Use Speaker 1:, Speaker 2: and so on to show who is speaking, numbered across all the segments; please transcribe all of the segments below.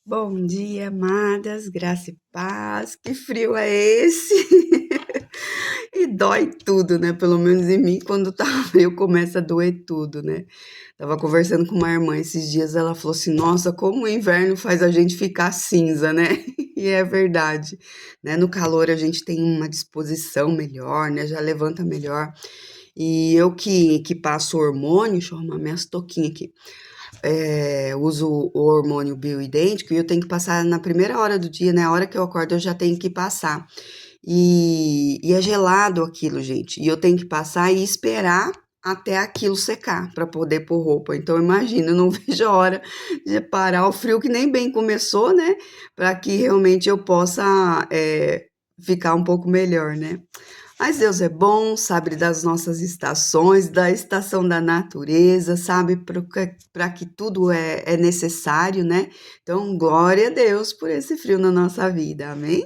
Speaker 1: Bom dia, amadas, graça e paz. Que frio é esse? E dói tudo, né? Pelo menos em mim, quando tá frio, começa a doer tudo, né? Tava conversando com uma irmã esses dias, ela falou assim: Nossa, como o inverno faz a gente ficar cinza, né? E é verdade, né? No calor a gente tem uma disposição melhor, né? Já levanta melhor. E eu que passo hormônio, deixa eu arrumar minhas toquinhas aqui. Uso o hormônio bioidêntico e eu tenho que passar na primeira hora do dia, né? A hora que eu acordo, eu já tenho que passar. E é gelado aquilo, gente. E eu tenho que passar e esperar até aquilo secar para poder pôr roupa. Então, imagina, eu não vejo a hora de parar o frio, que nem bem começou, né? Para que realmente eu possa ficar um pouco melhor, né? Mas Deus é bom, sabe das nossas estações, da estação da natureza, sabe para que tudo é necessário, né? Então, glória a Deus por esse frio na nossa vida, amém?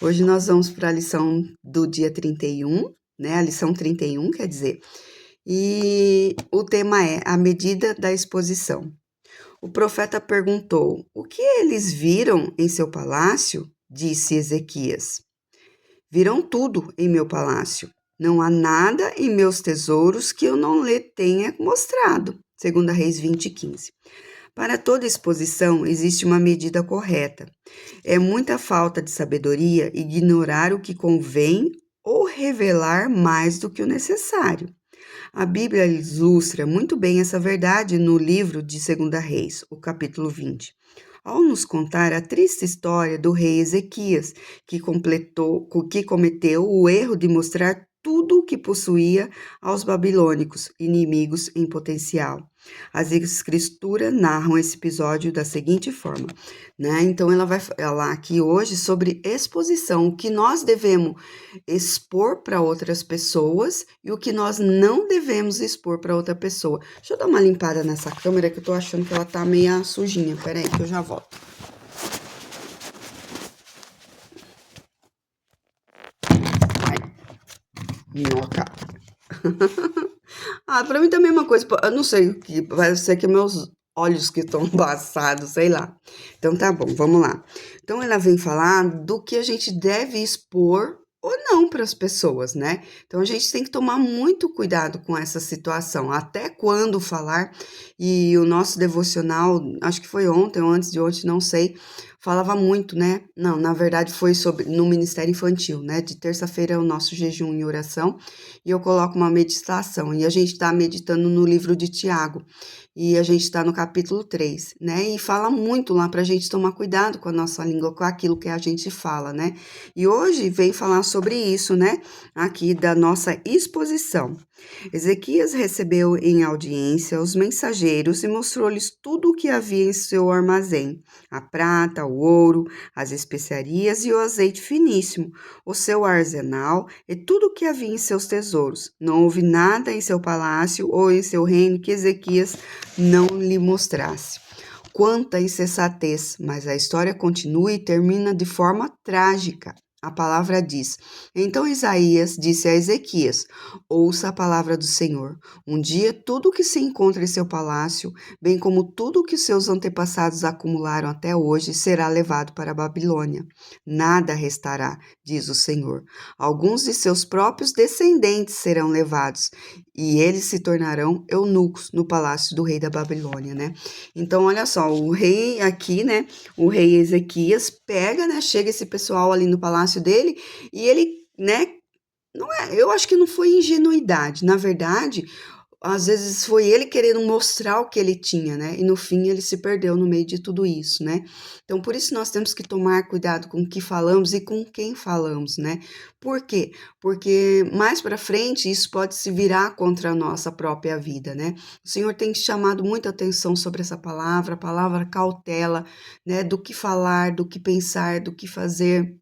Speaker 1: Hoje nós vamos para a lição do dia 31, né? A lição 31, quer dizer, e o tema é a medida da exposição. O profeta perguntou: O que eles viram em seu palácio? Disse Ezequias. Viram tudo em meu palácio. Não há nada em meus tesouros que eu não lhe tenha mostrado. Segunda Reis 20:15. Para toda exposição existe uma medida correta. É muita falta de sabedoria ignorar o que convém ou revelar mais do que o necessário. A Bíblia ilustra muito bem essa verdade no livro de Segunda Reis, o capítulo 20, ao nos contar a triste história do rei Ezequias, que cometeu o erro de mostrar tudo o que possuía aos babilônicos, inimigos em potencial. As escrituras narram esse episódio da seguinte forma, né? Então ela vai falar aqui hoje sobre exposição, o que nós devemos expor para outras pessoas e o que nós não devemos expor para outra pessoa. Deixa eu dar uma limpada nessa câmera que eu tô achando que ela tá meio sujinha. Pera aí que eu já volto. Ai, minhoca. Pra mim também é uma coisa, eu não sei o que, vai ser que meus olhos que estão embaçados, sei lá. Então tá bom, vamos lá. Então ela vem falar do que a gente deve expor ou não para as pessoas, né? Então a gente tem que tomar muito cuidado com essa situação, até quando falar. E o nosso devocional, acho que foi ontem ou antes de ontem, não sei, falava muito, né? Não, na verdade foi sobre no Ministério Infantil, né? De terça-feira é o nosso jejum e oração e eu coloco uma meditação. E a gente está meditando no livro de Tiago. E a gente está no capítulo 3, né? E fala muito lá para a gente tomar cuidado com a nossa língua, com aquilo que a gente fala, né? E hoje vem falar sobre isso, né? Aqui da nossa exposição. Ezequias recebeu em audiência os mensageiros e mostrou-lhes tudo o que havia em seu armazém: a prata, o ouro, as especiarias e o azeite finíssimo, o seu arsenal e tudo o que havia em seus tesouros. Não houve nada em seu palácio ou em seu reino que Ezequias não lhe mostrasse. Quanta insensatez, mas a história continua e termina de forma trágica. A palavra diz: Então Isaías disse a Ezequias: Ouça a palavra do Senhor. Um dia tudo o que se encontra em seu palácio, bem como tudo o que seus antepassados acumularam até hoje, será levado para a Babilônia. Nada restará, diz o Senhor. Alguns de seus próprios descendentes serão levados, e eles se tornarão eunucos no palácio do rei da Babilônia, né? Então, olha só, o rei aqui, né? O rei Ezequias pega, né? Chega esse pessoal ali no palácio dele e ele, né? Não é, eu acho que não foi ingenuidade. Na verdade, às vezes foi ele querendo mostrar o que ele tinha, né? E no fim ele se perdeu no meio de tudo isso, né? Então, por isso nós temos que tomar cuidado com o que falamos e com quem falamos, né? Por quê? Porque mais para frente isso pode se virar contra a nossa própria vida, né? O Senhor tem chamado muita atenção sobre essa palavra, a palavra cautela, né? Do que falar, do que pensar, do que fazer,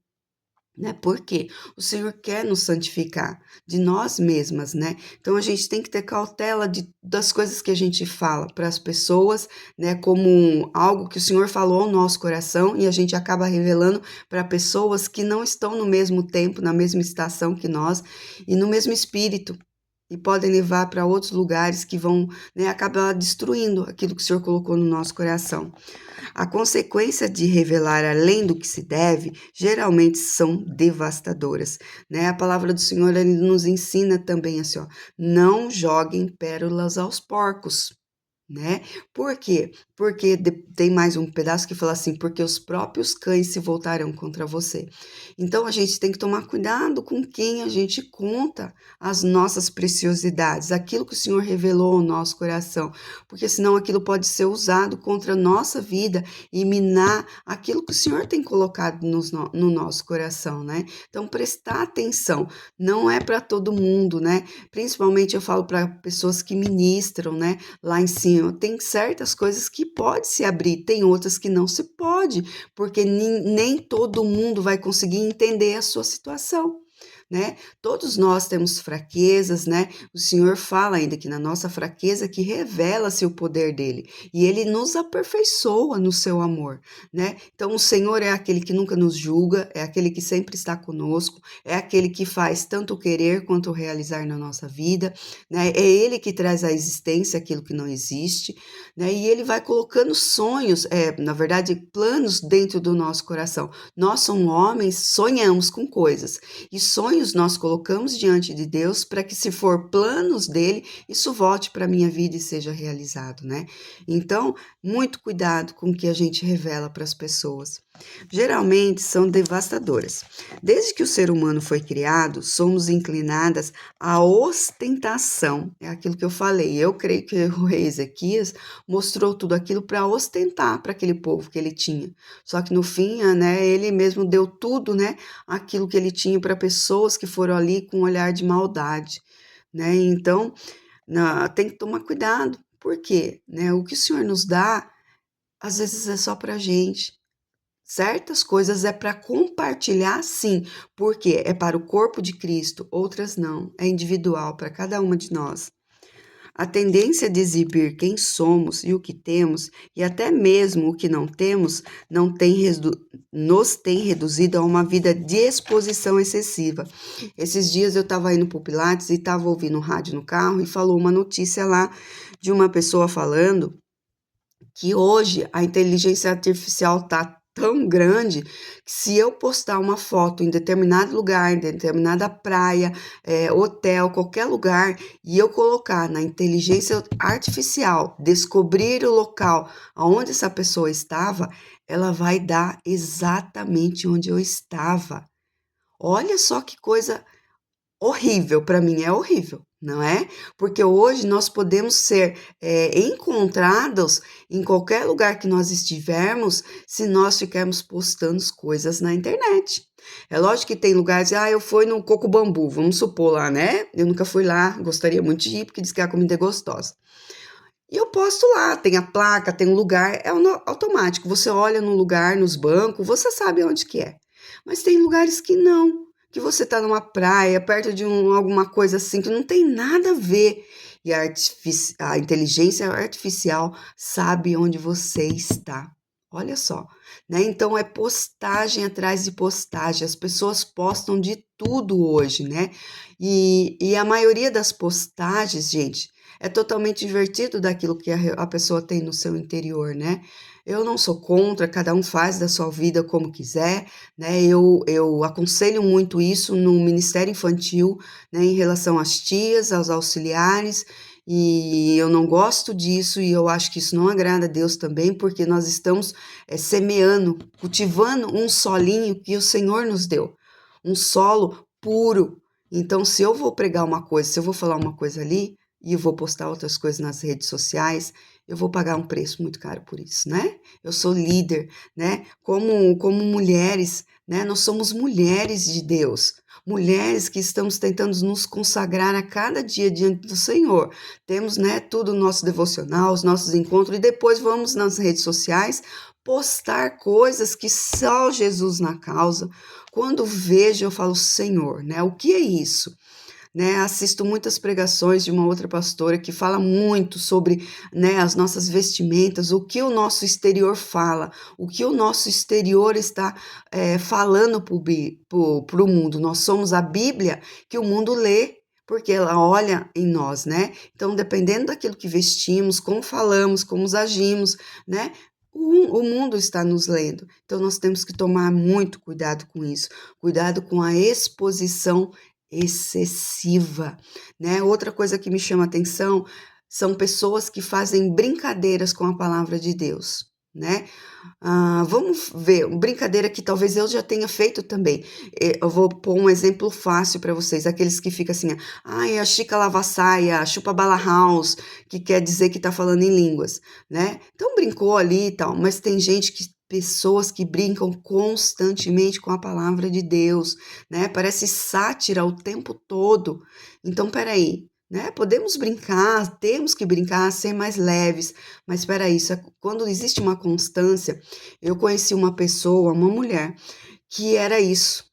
Speaker 1: né? Porque o Senhor quer nos santificar de nós mesmas, né? Então a gente tem que ter cautela das coisas que a gente fala para as pessoas, né? Como algo que o Senhor falou ao nosso coração e a gente acaba revelando para pessoas que não estão no mesmo tempo, na mesma estação que nós e no mesmo espírito. e podem levar para outros lugares que vão, né, acabar destruindo aquilo que o Senhor colocou no nosso coração. A consequência de revelar além do que se deve, geralmente são devastadoras, né? A palavra do Senhor ele nos ensina também assim, ó, não joguem pérolas aos porcos. Né? Por quê? Porque tem mais um pedaço que fala assim, porque os próprios cães se voltarão contra você. Então a gente tem que tomar cuidado com quem a gente conta as nossas preciosidades, aquilo que o Senhor revelou ao nosso coração, porque senão aquilo pode ser usado contra a nossa vida e minar aquilo que o Senhor tem colocado no nosso coração, né? Então prestar atenção, não é para todo mundo, né? Principalmente eu falo para pessoas que ministram, né? Lá em cima, tem certas coisas que pode se abrir, tem outras que não se pode, porque nem todo mundo vai conseguir entender a sua situação. Né? Todos nós temos fraquezas, né? O Senhor fala ainda que na nossa fraqueza que revela-se o poder dele e ele nos aperfeiçoa no seu amor, né? Então o Senhor é aquele que nunca nos julga, é aquele que sempre está conosco, é aquele que faz tanto o querer quanto o realizar na nossa vida, né? É ele que traz à existência aquilo que não existe, né? E ele vai colocando sonhos, na verdade, planos dentro do nosso coração. Nós somos homens, sonhamos com coisas e sonhos nós colocamos diante de Deus para que, se for planos dele, isso volte para a minha vida e seja realizado, né? Então, muito cuidado com o que a gente revela para as pessoas. Geralmente são devastadoras. Desde que o ser humano foi criado, somos inclinadas à ostentação. É aquilo que eu falei. Eu creio que o rei Ezequias mostrou tudo aquilo para ostentar para aquele povo que ele tinha. Só que no fim, né, ele mesmo deu tudo, né, aquilo que ele tinha para pessoas que foram ali com um olhar de maldade, né? Então, tem que tomar cuidado. Por quê? Né? O que o Senhor nos dá, às vezes é só para a gente. Certas coisas é para compartilhar, sim, porque é para o corpo de Cristo, outras não, é individual para cada uma de nós. A tendência de exibir quem somos e o que temos, e até mesmo o que não temos, nos tem reduzido a uma vida de exposição excessiva. Esses dias eu estava indo para o Pilates e estava ouvindo rádio no carro e falou uma notícia lá de uma pessoa falando que hoje a inteligência artificial está tão grande que, se eu postar uma foto em determinado lugar, em determinada praia, hotel, qualquer lugar, e eu colocar na inteligência artificial, descobrir o local onde essa pessoa estava, ela vai dar exatamente onde eu estava. Olha só que coisa horrível, para mim é horrível, não é? Porque hoje nós podemos ser encontrados em qualquer lugar que nós estivermos, se nós ficarmos postando coisas na internet. É lógico que tem lugares, eu fui no Coco Bambu, vamos supor lá, né? Eu nunca fui lá, gostaria muito de ir, porque diz que a comida é gostosa. E eu posto lá, tem a placa, tem um lugar, é automático. Você olha no lugar, nos bancos, você sabe onde que é. Mas tem lugares que não, que você está numa praia, perto de alguma coisa assim, que não tem nada a ver. E a inteligência artificial sabe onde você está. Olha só, né? Então é postagem atrás de postagem. As pessoas postam de tudo hoje, né? E a maioria das postagens, gente, é totalmente divertido daquilo que a pessoa tem no seu interior, né? Eu não sou contra, cada um faz da sua vida como quiser, né? Eu aconselho muito isso no Ministério Infantil, né? Em relação às tias, aos auxiliares, e eu não gosto disso, e eu acho que isso não agrada a Deus também, porque nós estamos semeando, cultivando um solinho que o Senhor nos deu, um solo puro. Então, se eu vou pregar uma coisa, se eu vou falar uma coisa ali, e eu vou postar outras coisas nas redes sociais, eu vou pagar um preço muito caro por isso, né? Eu sou líder, né? Como mulheres, né? Nós somos mulheres de Deus, mulheres que estamos tentando nos consagrar a cada dia diante do Senhor. Temos, né, tudo o nosso devocional, os nossos encontros, e depois vamos nas redes sociais postar coisas que só Jesus na causa. Quando vejo, eu falo, Senhor, né? O que é isso? Né, assisto muitas pregações de uma outra pastora que fala muito sobre, né, as nossas vestimentas, o que o nosso exterior fala, o que o nosso exterior está falando para o mundo. Nós somos a Bíblia que o mundo lê, porque ela olha em nós, né? Então, dependendo daquilo que vestimos, como falamos, como agimos, né? O mundo está nos lendo. Então, nós temos que tomar muito cuidado com isso. Cuidado com a exposição excessiva, né? Outra coisa que me chama a atenção são pessoas que fazem brincadeiras com a palavra de Deus, né? Vamos ver, brincadeira que talvez eu já tenha feito também. Eu vou pôr um exemplo fácil para vocês, aqueles que ficam assim, ai, a Chica lava-saia, chupa bala house, que quer dizer que tá falando em línguas, né? Então brincou ali e tal, mas tem pessoas que brincam constantemente com a palavra de Deus, né? Parece sátira o tempo todo. Então, peraí, né? Podemos brincar, temos que brincar, ser mais leves, mas espera aí, quando existe uma constância, eu conheci uma pessoa, uma mulher, que era isso.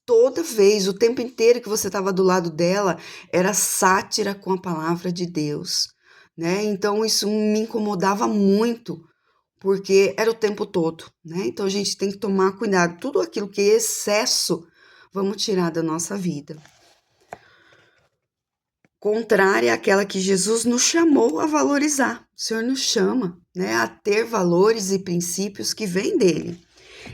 Speaker 1: Toda vez, o tempo inteiro que você estava do lado dela, era sátira com a palavra de Deus, né? Então isso me incomodava muito, porque era o tempo todo, né? Então a gente tem que tomar cuidado. Tudo aquilo que é excesso, vamos tirar da nossa vida. Contrária àquela que Jesus nos chamou a valorizar. O Senhor nos chama, né, a ter valores e princípios que vêm dele.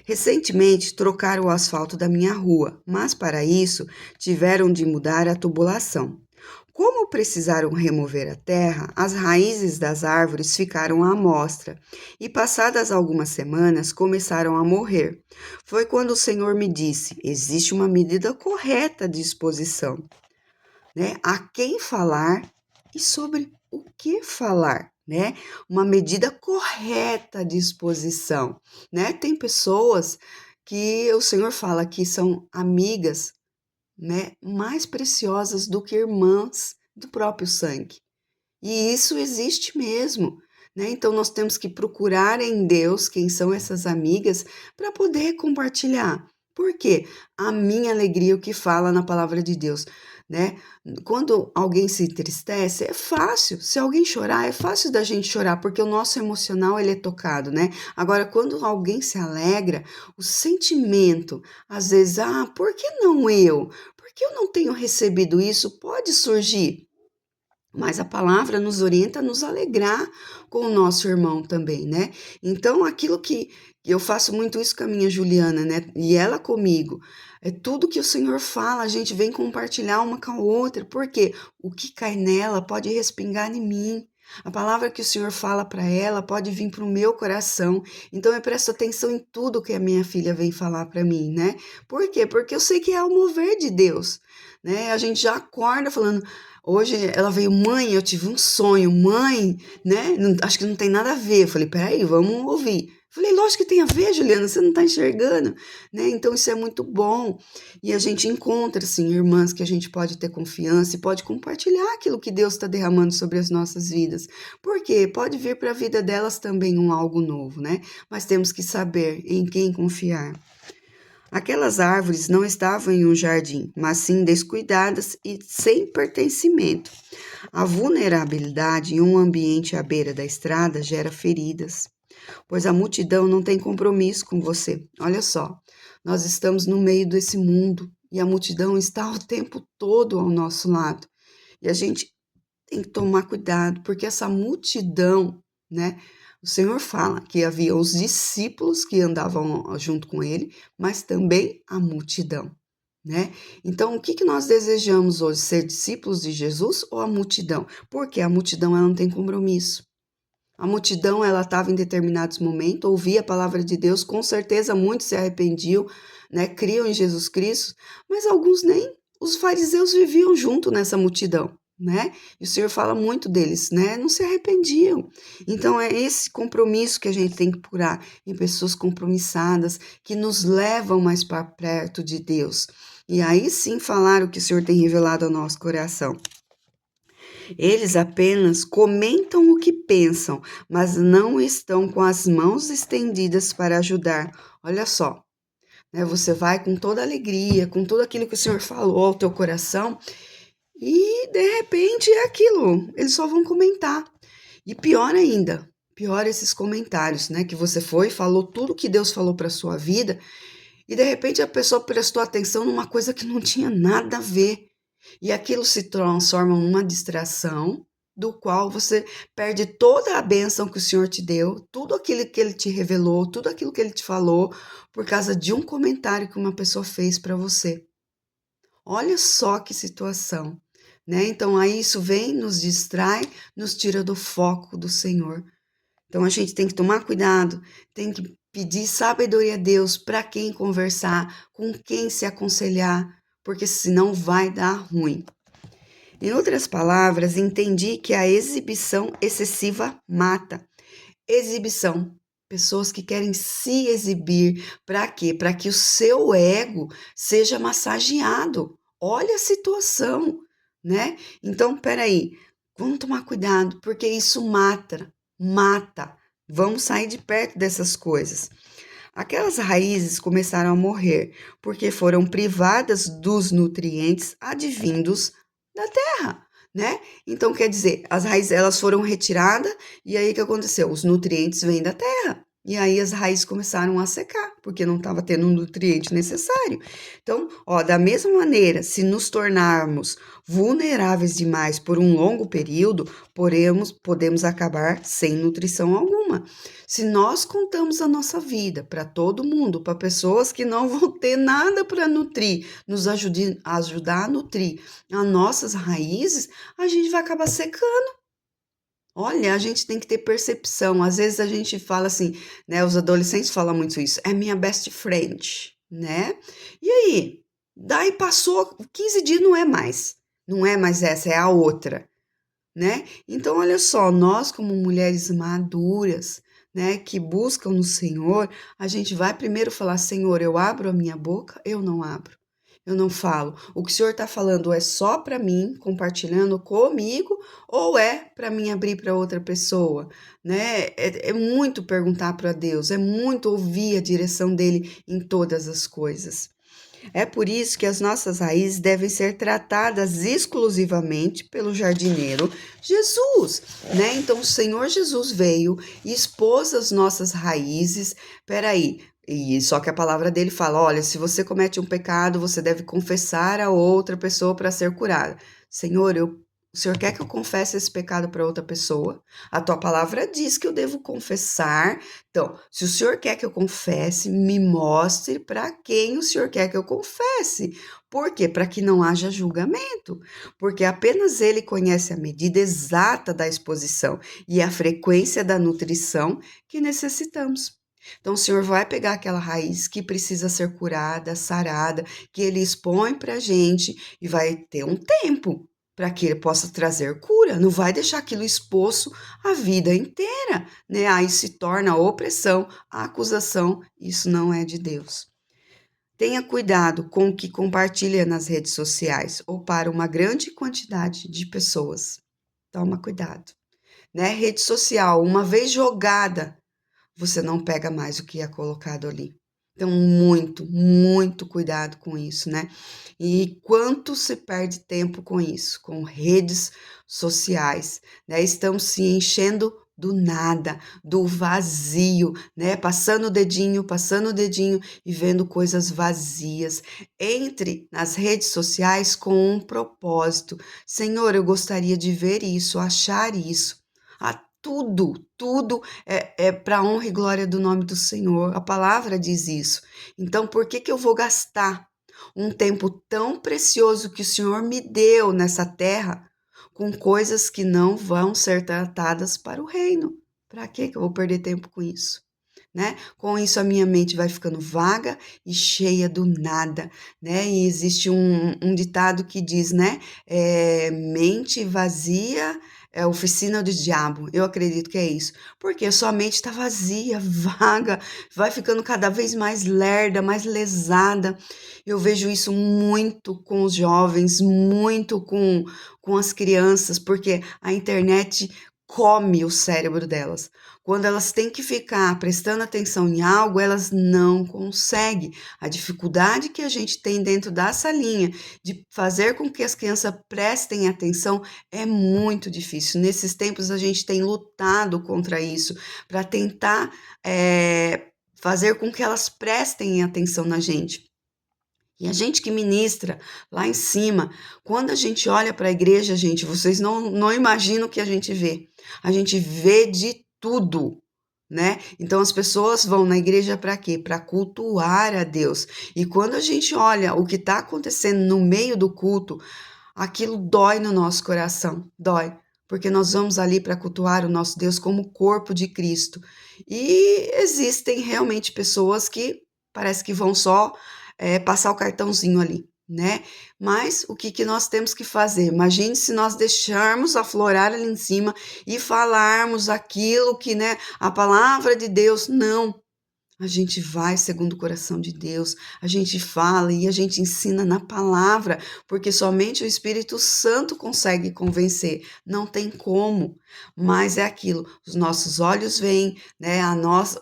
Speaker 1: Recentemente trocaram o asfalto da minha rua, mas para isso tiveram de mudar a tubulação. Como precisaram remover a terra, as raízes das árvores ficaram à mostra e, passadas algumas semanas, começaram a morrer. Foi quando o Senhor me disse: existe uma medida correta de exposição, né? A quem falar e sobre o que falar, né? Uma medida correta de exposição, né? Tem pessoas que o Senhor fala que são amigas, né? Mais preciosas do que irmãs do próprio sangue. E isso existe mesmo, né? Então nós temos que procurar em Deus quem são essas amigas para poder compartilhar. Por quê? A minha alegria, o que fala na palavra de Deus, né? Quando alguém se entristece, é fácil. Se alguém chorar, é fácil da gente chorar, porque o nosso emocional ele é tocado, né? Agora, quando alguém se alegra, o sentimento, às vezes, por que não eu? Por que eu não tenho recebido isso? Pode surgir. Mas a palavra nos orienta a nos alegrar com o nosso irmão também, né? Então, aquilo que eu faço muito isso com a minha Juliana, né? E ela comigo. É tudo que o Senhor fala, a gente vem compartilhar uma com a outra, porque o que cai nela pode respingar em mim. A palavra que o Senhor fala para ela pode vir para o meu coração. Então, eu presto atenção em tudo que a minha filha vem falar para mim, né? Por quê? Porque eu sei que é o mover de Deus, né? A gente já acorda falando. Hoje ela veio, mãe, eu tive um sonho, mãe, né? Acho que não tem nada a ver. Eu falei, peraí, vamos ouvir. Falei, lógico que tem a ver, Juliana, você não está enxergando, né? Então isso é muito bom. E a gente encontra, assim, irmãs que a gente pode ter confiança e pode compartilhar aquilo que Deus está derramando sobre as nossas vidas. Porque pode vir para a vida delas também algo novo, né? Mas temos que saber em quem confiar. Aquelas árvores não estavam em um jardim, mas sim descuidadas e sem pertencimento. A vulnerabilidade em um ambiente à beira da estrada gera feridas, pois a multidão não tem compromisso com você. Olha só, nós estamos no meio desse mundo e a multidão está o tempo todo ao nosso lado. E a gente tem que tomar cuidado, porque essa multidão, né? O Senhor fala que havia os discípulos que andavam junto com ele, mas também a multidão, né? Então, o que nós desejamos hoje? Ser discípulos de Jesus ou a multidão? Porque a multidão ela não tem compromisso. A multidão ela estava em determinados momentos, ouvia a palavra de Deus, com certeza muitos se arrependiam, né? Criam em Jesus Cristo, mas alguns nem. Os fariseus viviam junto nessa multidão, né? E o Senhor fala muito deles, né? Não se arrependiam. Então é esse compromisso que a gente tem que procurar em pessoas compromissadas que nos levam mais para perto de Deus. E aí sim falar o que o Senhor tem revelado ao nosso coração. Eles apenas comentam o que pensam, mas não estão com as mãos estendidas para ajudar. Olha só, né? Você vai com toda alegria, com tudo aquilo que o Senhor falou ao teu coração, e de repente é aquilo, eles só vão comentar. E pior ainda, pior esses comentários, né? Que você foi, falou tudo que Deus falou para sua vida, e de repente a pessoa prestou atenção numa coisa que não tinha nada a ver. E aquilo se transforma numa distração, do qual você perde toda a bênção que o Senhor te deu, tudo aquilo que Ele te revelou, tudo aquilo que Ele te falou, por causa de um comentário que uma pessoa fez para você. Olha só que situação, né? Então aí isso vem, nos distrai, nos tira do foco do Senhor. Então a gente tem que tomar cuidado, tem que pedir sabedoria a Deus para quem conversar, com quem se aconselhar, porque senão vai dar ruim. Em outras palavras, entendi que a exibição excessiva mata. Exibição. Pessoas que querem se exibir. Para quê? Para que o seu ego seja massageado. Olha a situação, né? Então, peraí, vamos tomar cuidado, porque isso mata, mata. Vamos sair de perto dessas coisas. Aquelas raízes começaram a morrer, porque foram privadas dos nutrientes advindos da terra, né? Então, quer dizer, as raízes elas foram retiradas e aí o que aconteceu? Os nutrientes vêm da terra. E aí as raízes começaram a secar, porque não estava tendo o nutriente necessário. Então, ó, da mesma maneira, se nos tornarmos vulneráveis demais por um longo período, podemos acabar sem nutrição alguma. Se nós contamos a nossa vida para todo mundo, para pessoas que não vão ter nada para nutrir, nos ajudar a nutrir as nossas raízes, a gente vai acabar secando. Olha, a gente tem que ter percepção. Às vezes a gente fala assim, né? Os adolescentes falam muito isso. É minha best friend, né? E aí? Daí passou 15 dias, não é mais. Não é mais essa, é a outra, né? Então, olha só, nós como mulheres maduras, né, que buscam no Senhor, a gente vai primeiro falar, Senhor, eu abro a minha boca, eu não abro. Eu não falo. O que o Senhor está falando é só para mim, compartilhando comigo, ou é para mim abrir para outra pessoa, né? É muito perguntar para Deus, é muito ouvir a direção dele em todas as coisas. É por isso que as nossas raízes devem ser tratadas exclusivamente pelo jardineiro Jesus, né? Então, o Senhor Jesus veio e expôs as nossas raízes. Peraí, e só que a palavra dele fala: olha, se você comete um pecado, você deve confessar a outra pessoa para ser curada. Senhor, o Senhor quer que eu confesse esse pecado para outra pessoa? A tua palavra diz que eu devo confessar. Então, se o Senhor quer que eu confesse, me mostre para quem o Senhor quer que eu confesse. Por quê? Para que não haja julgamento. Porque apenas Ele conhece a medida exata da exposição e a frequência da nutrição que necessitamos. Então, o Senhor vai pegar aquela raiz que precisa ser curada, sarada, que Ele expõe para a gente e vai ter um tempo para que Ele possa trazer cura. Não vai deixar aquilo exposto a vida inteira, né? Aí se torna a opressão, a acusação. Isso não é de Deus. Tenha cuidado com o que compartilha nas redes sociais ou para uma grande quantidade de pessoas. Toma cuidado, né? Rede social, uma vez jogada, você não pega mais o que é colocado ali. Então, muito, muito cuidado com isso, né? E quanto se perde tempo com isso, com redes sociais, né? Estamos se enchendo do nada, do vazio, né? Passando o dedinho e vendo coisas vazias. Entre nas redes sociais com um propósito. Senhor, eu gostaria de ver isso, achar isso. Tudo é para honra e glória do nome do Senhor. A palavra diz isso. Então, por que que eu vou gastar um tempo tão precioso que o Senhor me deu nessa terra com coisas que não vão ser tratadas para o reino? Para que eu vou perder tempo com isso? Né? Com isso a minha mente vai ficando vaga e cheia do nada, né? E existe um ditado que diz, né? Mente vazia é oficina do diabo. Eu acredito que é isso, porque a sua mente está vazia, vaga, vai ficando cada vez mais lerda, mais lesada. Eu vejo isso muito com os jovens, muito com as crianças, porque a internet come o cérebro delas. Quando elas têm que ficar prestando atenção em algo, elas não conseguem. A dificuldade que a gente tem dentro da salinha de fazer com que as crianças prestem atenção é muito difícil. Nesses tempos, a gente tem lutado contra isso para tentar fazer com que elas prestem atenção na gente. E a gente que ministra lá em cima, quando a gente olha para a igreja, gente, vocês não imaginam o que a gente vê. A gente vê de tudo, né? Então as pessoas vão na igreja para quê? Para cultuar a Deus. E quando a gente olha o que está acontecendo no meio do culto, aquilo dói no nosso coração, dói. Porque nós vamos ali para cultuar o nosso Deus como corpo de Cristo. E existem realmente pessoas que parece que vão só passar o cartãozinho ali, né? Mas o que nós temos que fazer? Imagine se nós deixarmos aflorar ali em cima e falarmos aquilo que, né, a palavra de Deus, não. A gente vai segundo o coração de Deus, a gente fala e a gente ensina na palavra, porque somente o Espírito Santo consegue convencer, não tem como. Mas é aquilo, os nossos olhos veem, né?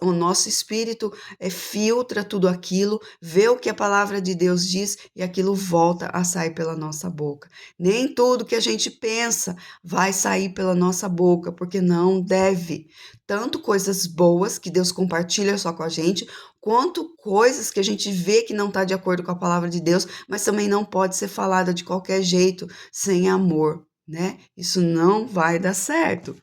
Speaker 1: O nosso espírito filtra tudo aquilo, vê o que a palavra de Deus diz e aquilo volta a sair pela nossa boca. Nem tudo que a gente pensa vai sair pela nossa boca, porque não deve. Tanto coisas boas que Deus compartilha só com a gente, quanto coisas que a gente vê que não está de acordo com a palavra de Deus, mas também não pode ser falada de qualquer jeito, sem amor, né? Isso não vai dar certo.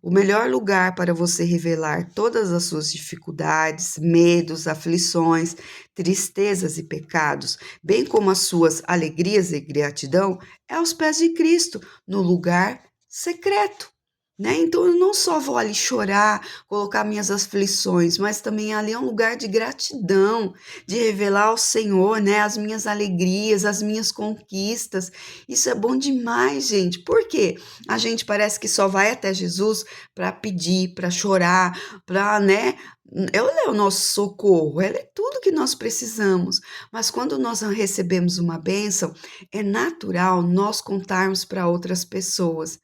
Speaker 1: O melhor lugar para você revelar todas as suas dificuldades, medos, aflições, tristezas e pecados, bem como as suas alegrias e gratidão, é aos pés de Cristo, no lugar secreto. Né? Então eu não só vou ali chorar, colocar minhas aflições, mas também ali é um lugar de gratidão, de revelar ao Senhor, né, as minhas alegrias, as minhas conquistas. Isso é bom demais, gente. Por quê? A gente parece que só vai até Jesus para pedir, para chorar, para, né? Ele é o nosso socorro, ele é tudo que nós precisamos. Mas quando nós recebemos uma bênção, é natural nós contarmos para outras pessoas.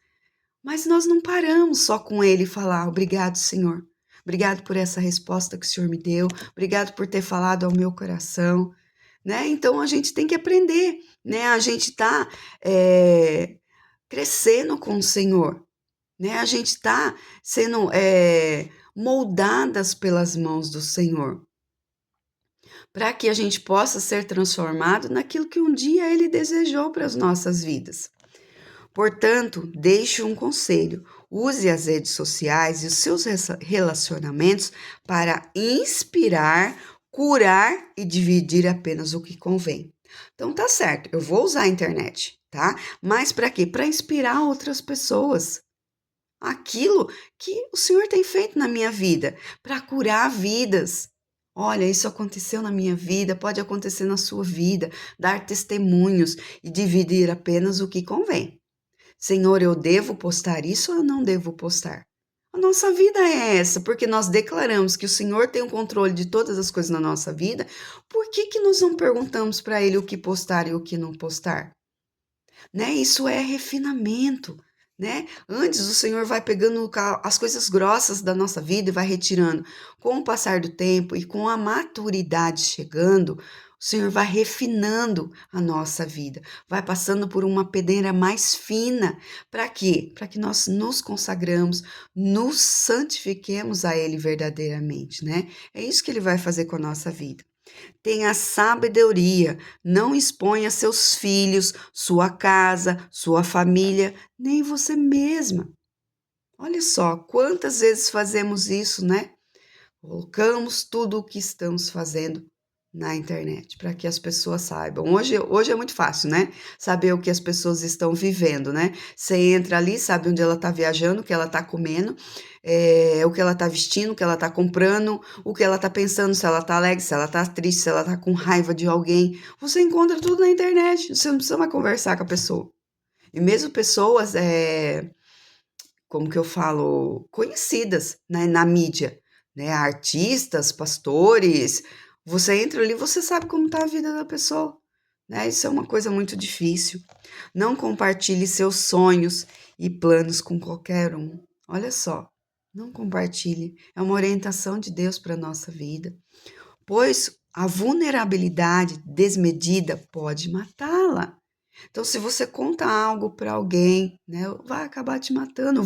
Speaker 1: Mas nós não paramos só com ele falar, obrigado, Senhor. Obrigado por essa resposta que o Senhor me deu. Obrigado por ter falado ao meu coração, né? Então a gente tem que aprender, né? A gente está crescendo com o Senhor, né? A gente está sendo moldadas pelas mãos do Senhor, para que a gente possa ser transformado naquilo que um dia Ele desejou para as nossas vidas. Portanto, deixe um conselho: use as redes sociais e os seus relacionamentos para inspirar, curar e dividir apenas o que convém. Então tá certo, eu vou usar a internet, tá? Mas para quê? Para inspirar outras pessoas. Aquilo que o Senhor tem feito na minha vida, para curar vidas. Olha, isso aconteceu na minha vida, pode acontecer na sua vida, dar testemunhos e dividir apenas o que convém. Senhor, eu devo postar isso ou eu não devo postar? A nossa vida é essa, porque nós declaramos que o Senhor tem o controle de todas as coisas na nossa vida. Por que nós não perguntamos para Ele o que postar e o que não postar? Né? Isso é refinamento, né? Antes o Senhor vai pegando as coisas grossas da nossa vida e vai retirando. Com o passar do tempo e com a maturidade chegando, o Senhor vai refinando a nossa vida, vai passando por uma peneira mais fina. Para quê? Para que nós nos consagramos, nos santifiquemos a Ele verdadeiramente, né? É isso que Ele vai fazer com a nossa vida. Tenha sabedoria, não exponha seus filhos, sua casa, sua família, nem você mesma. Olha só, quantas vezes fazemos isso, né? Colocamos tudo o que estamos fazendo na internet para que as pessoas saibam. Hoje é muito fácil, né? Saber o que as pessoas estão vivendo, né? Você entra ali, sabe onde ela está viajando, o que ela está comendo, o que ela está vestindo, o que ela está comprando, o que ela está pensando, se ela está alegre, se ela está triste, se ela está com raiva de alguém. Você encontra tudo na internet, você não precisa mais conversar com a pessoa. E mesmo pessoas, como que eu falo, conhecidas, né, na mídia, né, artistas, pastores, você entra ali, você sabe como está a vida da pessoa, né? Isso é uma coisa muito difícil. Não compartilhe seus sonhos e planos com qualquer um. Olha só, não compartilhe. É uma orientação de Deus para a nossa vida, pois a vulnerabilidade desmedida pode matá-la. Então, se você conta algo para alguém, né, vai acabar te matando,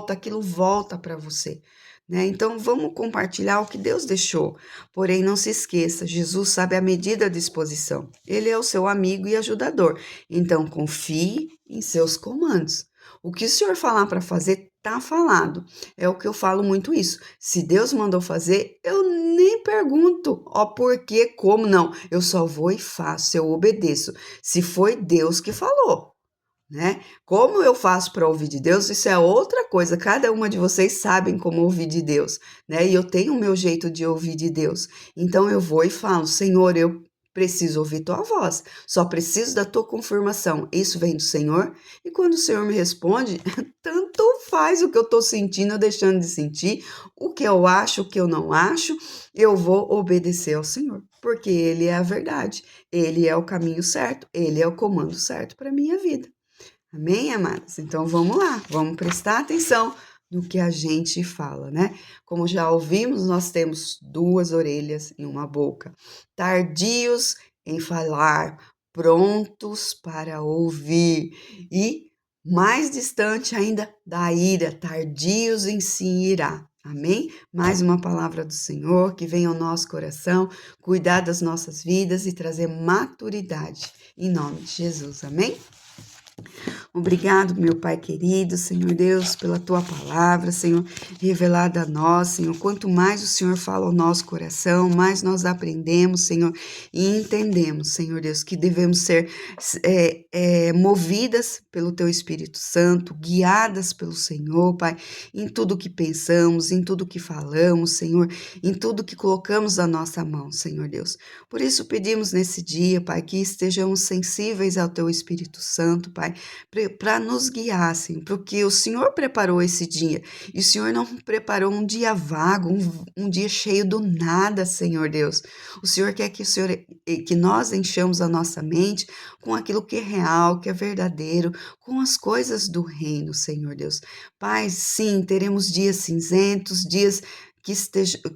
Speaker 1: aquilo volta para você. né? Então vamos compartilhar o que Deus deixou. Porém, não se esqueça, Jesus sabe a medida da disposição. Ele é o seu amigo e ajudador. Então confie em seus comandos. O que o Senhor falar para fazer, tá falado. É o que eu falo muito isso. Se Deus mandou fazer, eu nem pergunto, ó, por quê, como não. Eu só vou e faço, eu obedeço. Se foi Deus que falou, né? Como eu faço para ouvir de Deus, isso é outra coisa. Cada uma de vocês sabem como ouvir de Deus, né? E eu tenho o meu jeito de ouvir de Deus. Então eu vou e falo: Senhor, eu preciso ouvir tua voz. Só preciso da tua confirmação. Isso vem do Senhor. E quando o Senhor me responde, tanto faz o que eu estou sentindo ou deixando de sentir, o que eu acho, o que eu não acho, eu vou obedecer ao Senhor, porque Ele é a verdade. Ele é o caminho certo. Ele é o comando certo para minha vida. Amém, amados? Então vamos lá, vamos prestar atenção no que a gente fala, né? Como já ouvimos, nós temos duas orelhas e uma boca, tardios em falar, prontos para ouvir, e mais distante ainda da ira, tardios em se irar. Amém? Mais uma palavra do Senhor que venha ao nosso coração, cuidar das nossas vidas e trazer maturidade. Em nome de Jesus. Amém? Obrigado, meu Pai querido, Senhor Deus, pela tua palavra, Senhor, revelada a nós, Senhor. Quanto mais o Senhor fala ao nosso coração, mais nós aprendemos, Senhor, e entendemos, Senhor Deus, que devemos ser movidas pelo teu Espírito Santo, guiadas pelo Senhor, Pai, em tudo que pensamos, em tudo que falamos, Senhor, em tudo que colocamos na nossa mão, Senhor Deus. Por isso pedimos nesse dia, Pai, que estejamos sensíveis ao teu Espírito Santo, Pai, para nos guiar, assim, porque o Senhor preparou esse dia, e o Senhor não preparou um dia vago, um dia cheio do nada, Senhor Deus. O Senhor quer que que nós enchamos a nossa mente com aquilo que é real, que é verdadeiro, com as coisas do reino, Senhor Deus. Pai, sim, teremos dias cinzentos, dias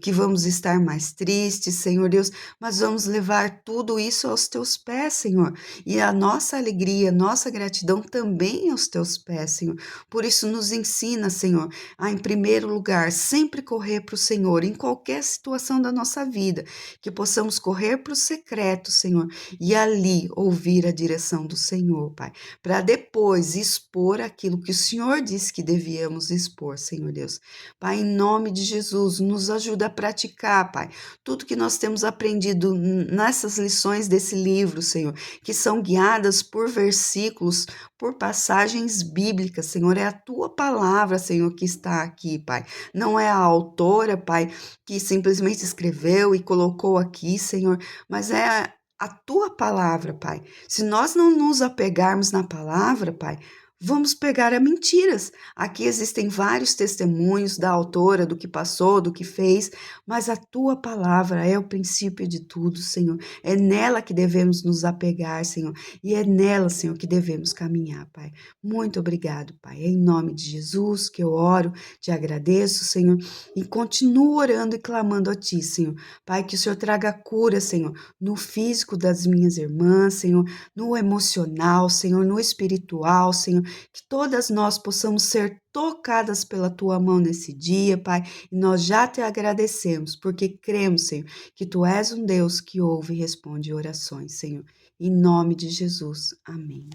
Speaker 1: que vamos estar mais tristes, Senhor Deus, mas vamos levar tudo isso aos teus pés, Senhor. E a nossa alegria, nossa gratidão também aos teus pés, Senhor. Por isso nos ensina, Senhor, a em primeiro lugar sempre correr para o Senhor em qualquer situação da nossa vida, que possamos correr para o secreto, Senhor, e ali ouvir a direção do Senhor, Pai, para depois expor aquilo que o Senhor disse que devíamos expor, Senhor Deus. Pai, em nome de Jesus, nos ajuda a praticar, Pai, tudo que nós temos aprendido nessas lições desse livro, Senhor, que são guiadas por versículos, por passagens bíblicas, Senhor. É a tua palavra, Senhor, que está aqui, Pai. Não é a autora, Pai, que simplesmente escreveu e colocou aqui, Senhor, mas é a tua palavra, Pai. Se nós não nos apegarmos na palavra, Pai, vamos pegar a mentiras. Aqui existem vários testemunhos da autora, do que passou, do que fez, mas a tua palavra é o princípio de tudo, Senhor. É nela que devemos nos apegar, Senhor, e é nela, Senhor, que devemos caminhar, Pai. Muito obrigado, Pai. É em nome de Jesus que eu oro, te agradeço, Senhor, e continuo orando e clamando a Ti, Senhor. Pai, que o Senhor traga cura, Senhor, no físico das minhas irmãs, Senhor, no emocional, Senhor, no espiritual, Senhor, que todas nós possamos ser tocadas pela tua mão nesse dia, Pai, e nós já te agradecemos, porque cremos, Senhor, que tu és um Deus que ouve e responde orações, Senhor. Em nome de Jesus. Amém.